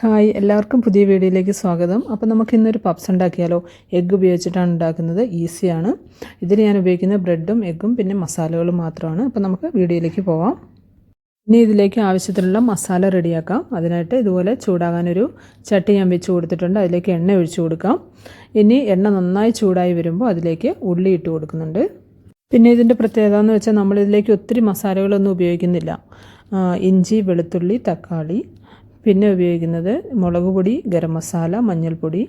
Hi, എല്ലാവർക്കും പുതിയ വീഡിയോയിലേക്ക് സ്വാഗതം. അപ്പോൾ നമുക്ക് ഇന്നൊരു പപ്സ് ഉണ്ടാക്കിയാലോ. എഗ്ഗ് ഉപയോഗിച്ചിട്ടാണ് ഉണ്ടാക്കുന്നത്. ഈസിയാണ്. ഇതിന് ഞാൻ ഉപയോഗിക്കുന്നത് ബ്രെഡും എഗ്ഗും പിന്നെ മസാലകളും മാത്രമാണ്. അപ്പോൾ നമുക്ക് വീഡിയോയിലേക്ക് പോവാം. ഇനി ഇതിലേക്ക് ആവശ്യത്തിനുള്ള മസാല റെഡിയാക്കാം. അതിനായിട്ട് ഇതുപോലെ ചൂടാകാനൊരു ചട്ടി ഞാൻ വെച്ച് കൊടുത്തിട്ടുണ്ട്. അതിലേക്ക് എണ്ണ ഒഴിച്ചു കൊടുക്കാം. ഇനി എണ്ണ നന്നായി ചൂടായി വരുമ്പോൾ അതിലേക്ക് ഉള്ളി ഇട്ട് കൊടുക്കുന്നുണ്ട്. പിന്നെ ഇതിൻ്റെ പ്രത്യേകത എന്ന് വെച്ചാൽ നമ്മളിതിലേക്ക് ഒത്തിരി മസാലകളൊന്നും ഉപയോഗിക്കുന്നില്ല. ഇഞ്ചി, വെളുത്തുള്ളി, തക്കാളി, പിന്നെ ഉപയോഗിക്കുന്നത് മുളക് പൊടി, ഗരം മസാല, മഞ്ഞൾപ്പൊടി,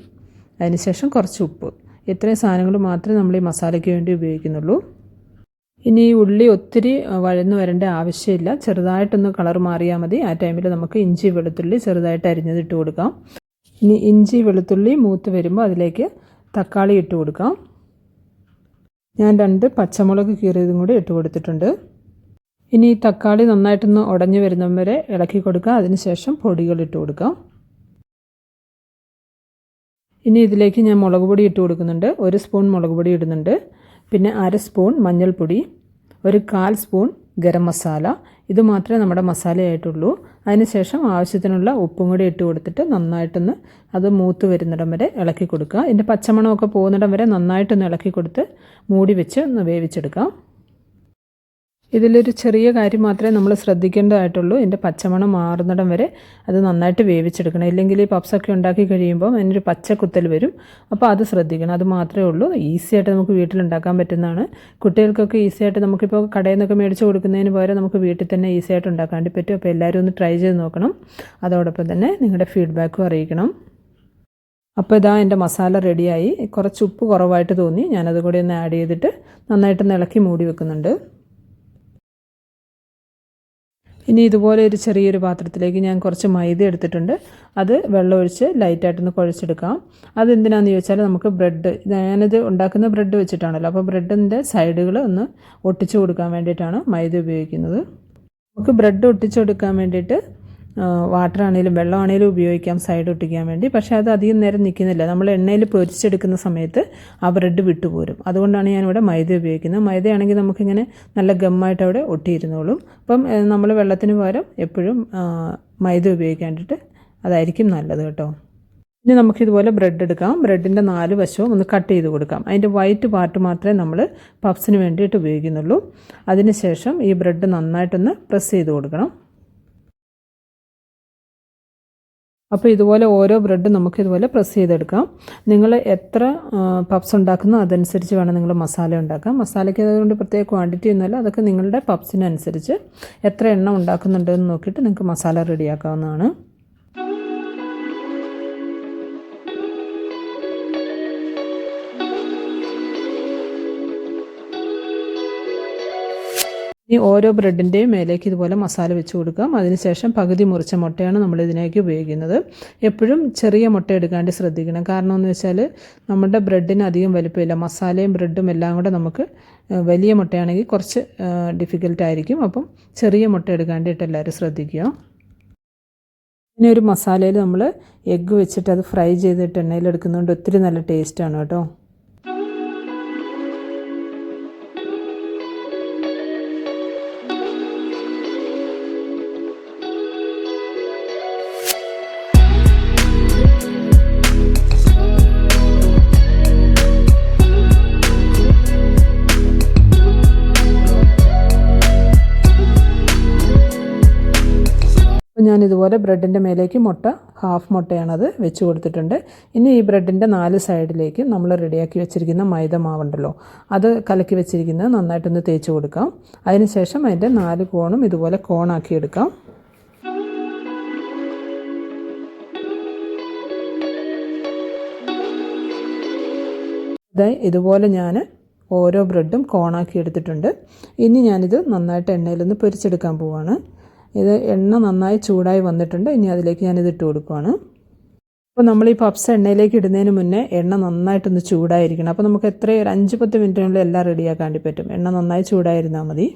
അതിനുശേഷം കുറച്ച് ഉപ്പ്. ഇത്രയും സാധനങ്ങൾ മാത്രമേ നമ്മൾ ഈ മസാലയ്ക്ക് വേണ്ടി ഉപയോഗിക്കുന്നുള്ളൂ. ഇനി ഈ ഉള്ളി ഒത്തിരി വഴന്നു വരേണ്ട ആവശ്യമില്ല. ചെറുതായിട്ടൊന്ന് കളർ മാറിയാൽ മതി. ആ ടൈമിൽ നമുക്ക് ഇഞ്ചി, വെളുത്തുള്ളി ചെറുതായിട്ട് അരിഞ്ഞത് ഇട്ട് കൊടുക്കാം. ഇനി ഇഞ്ചി, വെളുത്തുള്ളി മൂത്ത് വരുമ്പോൾ അതിലേക്ക് തക്കാളി ഇട്ട് കൊടുക്കാം. ഞാൻ 2 പച്ചമുളക് കീറിയതും കൂടി ഇട്ട് കൊടുത്തിട്ടുണ്ട്. ഇനി ഈ തക്കാളി നന്നായിട്ടൊന്ന് ഉടഞ്ഞു വരുന്നവരെ വരെ ഇളക്കി കൊടുക്കുക. അതിനുശേഷം പൊടികൾ ഇട്ട് കൊടുക്കാം. ഇനി ഇതിലേക്ക് ഞാൻ മുളക് പൊടി ഇട്ട് കൊടുക്കുന്നുണ്ട്. 1 സ്പൂൺ മുളക് പൊടി ഇടുന്നുണ്ട്. പിന്നെ 1/2 സ്പൂൺ മഞ്ഞൾപ്പൊടി, 1/4 സ്പൂൺ ഗരം മസാല. ഇത് മാത്രമേ നമ്മുടെ മസാലയായിട്ടുള്ളൂ. അതിനുശേഷം ആവശ്യത്തിനുള്ള ഉപ്പും കൂടി ഇട്ട് കൊടുത്തിട്ട് നന്നായിട്ടൊന്ന് അത് മൂത്ത് വരുന്നിടം വരെ ഇളക്കി കൊടുക്കുക. ഇതിൻ്റെ പച്ചമണമൊക്കെ പോകുന്നിടം വരെ നന്നായിട്ടൊന്ന് ഇളക്കി കൊടുത്ത് മൂടി വെച്ച് ഒന്ന് വേവിച്ചെടുക്കാം. ഇതിലൊരു ചെറിയ കാര്യം മാത്രമേ നമ്മൾ ശ്രദ്ധിക്കേണ്ടതായിട്ടുള്ളൂ. ഇതിൻ്റെ പച്ചമണം മാറുന്നിടം വരെ അത് നന്നായിട്ട് വേവിച്ചെടുക്കണം. ഇല്ലെങ്കിൽ ഈ പപ്സൊക്കെ ഉണ്ടാക്കി കഴിയുമ്പോൾ അതിനൊരു പച്ചക്കുത്തൽ വരും. അപ്പോൾ അത് ശ്രദ്ധിക്കണം. അത് മാത്രമേ ഉള്ളൂ. ഈസിയായിട്ട് നമുക്ക് വീട്ടിലുണ്ടാക്കാൻ പറ്റുന്നതാണ്. കുട്ടികൾക്കൊക്കെ ഈസിയായിട്ട് നമുക്കിപ്പോൾ കടയിൽ നിന്നൊക്കെ മേടിച്ച് കൊടുക്കുന്നതിന് പകരം നമുക്ക് വീട്ടിൽ തന്നെ ഈസിയായിട്ട് ഉണ്ടാക്കാൻ വേണ്ടി പറ്റും. അപ്പോൾ എല്ലാവരും ഒന്ന് ട്രൈ ചെയ്ത് നോക്കണം. അതോടൊപ്പം തന്നെ നിങ്ങളുടെ ഫീഡ്ബാക്കും അറിയിക്കണം. അപ്പോൾ ഇതാ എൻ്റെ മസാല റെഡിയായി. കുറച്ച് ഉപ്പ് കുറവായിട്ട് തോന്നി. ഞാനത് കൂടി ഒന്ന് ആഡ് ചെയ്തിട്ട് നന്നായിട്ടൊന്ന് ഇളക്കി മൂടി വെക്കുന്നുണ്ട്. ഇനി ഇതുപോലെ ഒരു ചെറിയൊരു പാത്രത്തിലേക്ക് ഞാൻ കുറച്ച് മൈദ എടുത്തിട്ടുണ്ട്. അത് വെള്ളമൊഴിച്ച് ലൈറ്റായിട്ടൊന്ന് കുഴച്ചെടുക്കാം. അതെന്തിനാണെന്ന് ചോദിച്ചാൽ നമുക്ക് ബ്രെഡ്, ഞാനിത് ഉണ്ടാക്കുന്ന ബ്രെഡ് വെച്ചിട്ടാണല്ലോ, അപ്പോൾ ബ്രെഡിൻ്റെ സൈഡുകൾ ഒന്ന് ഒട്ടിച്ചു കൊടുക്കാൻ വേണ്ടിയിട്ടാണ് മൈദ ഉപയോഗിക്കുന്നത്. നമുക്ക് ബ്രെഡ് ഒട്ടിച്ചു കൊടുക്കാൻ വേണ്ടിയിട്ട് വാട്ടറാണേലും വെള്ളമാണേലും ഉപയോഗിക്കാം സൈഡ് ഒട്ടിക്കാൻ വേണ്ടി. പക്ഷേ അത് അധികം നേരം നിൽക്കുന്നില്ല. നമ്മൾ എണ്ണയിൽ പൊരിച്ചെടുക്കുന്ന സമയത്ത് ആ ബ്രെഡ് വിട്ടുപോരും. അതുകൊണ്ടാണ് ഞാനിവിടെ മൈദ ഉപയോഗിക്കുന്നത്. മൈദയാണെങ്കിൽ നമുക്കിങ്ങനെ നല്ല ഗമ്മായിട്ട് അവിടെ ഒട്ടിയിരുന്നോളും. അപ്പം നമ്മൾ വെള്ളത്തിന് പകരം എപ്പോഴും മൈദ ഉപയോഗിക്കാണ്ടിട്ട് അതായിരിക്കും നല്ലത് കേട്ടോ. ഇനി നമുക്കിതുപോലെ ബ്രെഡ് എടുക്കാം. ബ്രെഡിൻ്റെ 4 വശവും ഒന്ന് കട്ട് ചെയ്ത് കൊടുക്കാം. അതിൻ്റെ വൈറ്റ് പാർട്ട് മാത്രമേ നമ്മൾ പപ്സിന് വേണ്ടിയിട്ട് ഉപയോഗിക്കുന്നുള്ളൂ. അതിനുശേഷം ഈ ബ്രെഡ് നന്നായിട്ടൊന്ന് പ്രസ് ചെയ്ത് കൊടുക്കണം. അപ്പോൾ ഇതുപോലെ ഓരോ ബ്രെഡും നമുക്കിതുപോലെ പ്രസ് ചെയ്തെടുക്കാം. നിങ്ങൾ എത്ര പപ്സ് ഉണ്ടാക്കുന്നോ അതനുസരിച്ച് വേണം നിങ്ങൾ മസാല ഉണ്ടാക്കാം. മസാലയ്ക്ക് അതുകൊണ്ട് പ്രത്യേക ക്വാണ്ടിറ്റി ഒന്നുമല്ല. അതൊക്കെ നിങ്ങളുടെ പപ്സിനനുസരിച്ച് എത്ര എണ്ണം ഉണ്ടാക്കുന്നുണ്ടെന്ന് നോക്കിയിട്ട് നിങ്ങൾക്ക് മസാല റെഡിയാക്കാവുന്നതാണ്. ഇനി ഓരോ ബ്രെഡിൻ്റെയും മേലേക്ക് ഇതുപോലെ മസാല വെച്ച് കൊടുക്കാം. അതിനുശേഷം പകുതി മുറിച്ച മുട്ടയാണ് നമ്മൾ ഇതിലേക്ക് ഉപയോഗിക്കുന്നത്. എപ്പോഴും ചെറിയ മുട്ട എടുക്കാണ്ട് ശ്രദ്ധിക്കണം. കാരണം എന്ന് വെച്ചാൽ നമ്മുടെ ബ്രെഡിന് അധികം വലുപ്പമില്ല. മസാലയും ബ്രെഡും എല്ലാം കൂടെ നമുക്ക് വലിയ മുട്ടയാണെങ്കിൽ കുറച്ച് ഡിഫിക്കൽട്ടായിരിക്കും. അപ്പം ചെറിയ മുട്ട എടുക്കാണ്ടിട്ട് എല്ലാവരും ശ്രദ്ധിക്കുക. പിന്നെ ഒരു മസാലയിൽ നമ്മൾ എഗ്ഗ് വെച്ചിട്ട് അത് ഫ്രൈ ചെയ്തിട്ട് എണ്ണയിലെടുക്കുന്നതുകൊണ്ട് ഒത്തിരി നല്ല ടേസ്റ്റാണ് കേട്ടോ. ഞാനിതുപോലെ ബ്രെഡിൻ്റെ മേലേക്ക് ഹാഫ് മുട്ടയാണത് വെച്ച് കൊടുത്തിട്ടുണ്ട്. ഇനി ഈ ബ്രെഡിൻ്റെ 4 സൈഡിലേക്ക് നമ്മൾ റെഡിയാക്കി വെച്ചിരിക്കുന്ന മൈദ മാവുണ്ടല്ലോ, അത് കലക്കി വെച്ചിരിക്കുന്നത് നന്നായിട്ടൊന്ന് തേച്ച് കൊടുക്കാം. അതിനുശേഷം അതിൻ്റെ 4 കോണും ഇതുപോലെ കോണാക്കി എടുക്കാം. ഇതുപോലെ ഞാൻ ഓരോ ബ്രെഡും കോണാക്കി എടുത്തിട്ടുണ്ട്. ഇനി ഞാനിത് നന്നായിട്ട് എണ്ണയിലൊന്ന് പൊരിച്ചെടുക്കാൻ പോവുകയാണ്. ഇത് എണ്ണ നന്നായി ചൂടായി വന്നിട്ടുണ്ട്. ഇനി അതിലേക്ക് ഞാനിത് ഇട്ട് കൊടുക്കുകയാണ്. അപ്പോൾ നമ്മൾ ഈ പപ്സ് എണ്ണയിലേക്ക് ഇടുന്നതിന് മുന്നേ എണ്ണ നന്നായിട്ടൊന്ന് ചൂടായിരിക്കണം. അപ്പോൾ നമുക്ക് ഒരു 5-10 മിനിറ്റിനുള്ളിൽ എല്ലാം റെഡിയാക്കാൻ വേണ്ടി പറ്റും. എണ്ണ നന്നായി ചൂടായിരുന്നാൽ മതി.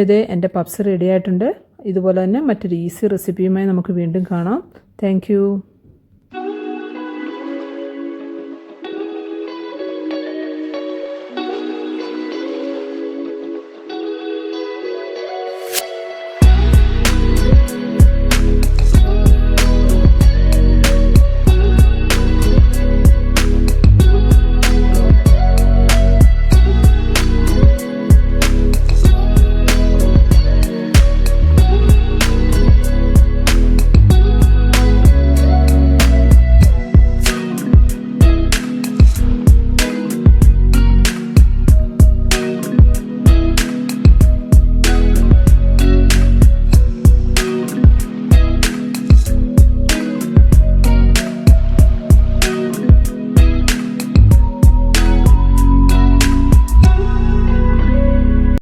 ഇതേ എൻ്റെ പപ്സ് റെഡി ആയിട്ടുണ്ട്. ഇതുപോലെ തന്നെ മറ്റൊരു ഈസി റെസിപ്പിയുമായി നമുക്ക് വീണ്ടും കാണാം. താങ്ക്